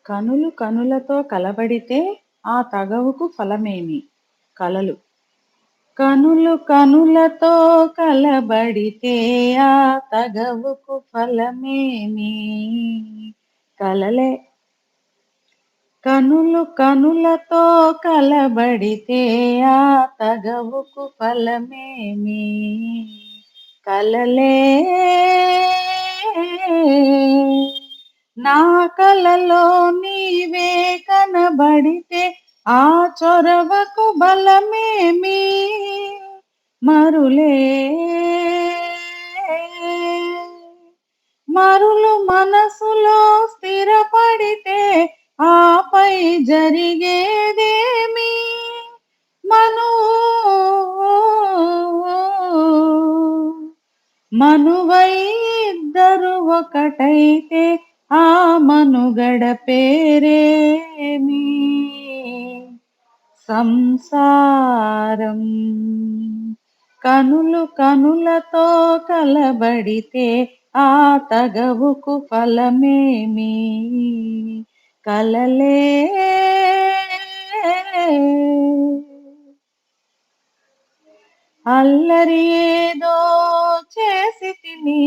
కనులు కనులతో కలబడితే ఆ తగవుకు ఫలమేమి? కలలు. కనులు కనులతో కలబడితే ఆ తగవుకు ఫలమేమి? కలలే. కనులు కనులతో కలబడితే ఆ తగవుకు ఫలమేమి? కలలే. నా కలలో నీవే కనబడితే ఆ చొరవకు బలమేమి? మరులే. మరులు మనసులో స్థిరపడితే ఆపై జరిగేదేమి? మనువై ఇద్దరు ఒకటైతే ఆ మనుగడ పేరేమి? సంసారం. కనులు కనులతో కలబడితే ఆ తగవుకు ఫలమేమి? కలలే. అల్లరి ఏదో చేసితిని,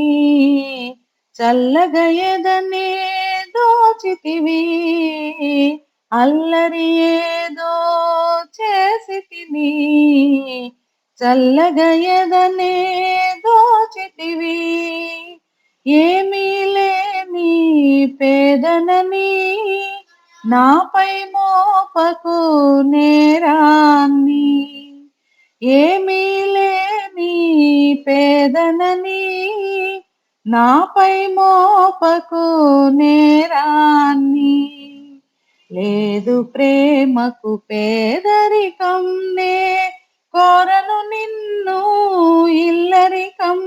చల్లగా ఎదనే దోచితివి. అల్లరి ఏదో చేసితిని, చల్లగా ఎదనే దోచితివి. ఏమీ లేని పేదనని నాపై మోపకు నేరాన్ని. ఏమీ లేని పేదనని నాపై మోపకు నేరాన్ని. లేదు ప్రేమకు పేదరికం, నే కోరను నిన్ను ఇల్లరికం.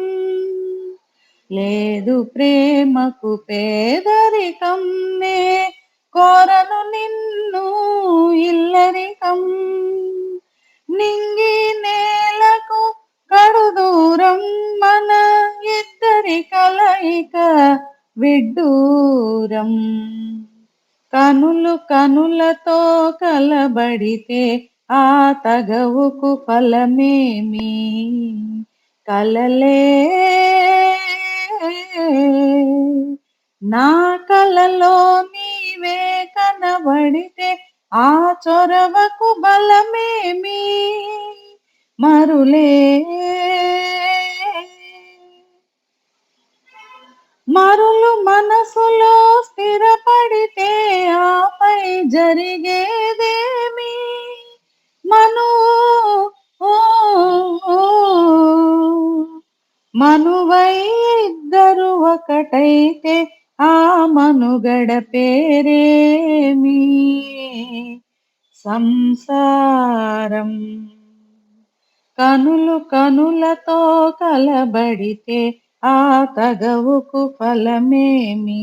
లేదు ప్రేమకు పేదరికం, నే కోరను నిన్ను ఇల్లరికం. నింగి నేలకు కడుదూరం, మన ఇద్దరి కలయిక విడ్డూరం. కనులు కనులతో కలబడితే ఆ తగవుకు ఫలమేమి? కలలే. నా కలలో నీవే కనబడితే ఆ చొరవకు బలమేమి? మరులే. మరులు మనసులో స్థిరపడితే ఆపై జరిగేదేమి? మనువై ఇద్దరు ఒకటైతే ఆ మనుగడ పేరేమి? సంసారం. కనులు కనులతో కలబడితే ఆ తగవుకు ఫలమేమి?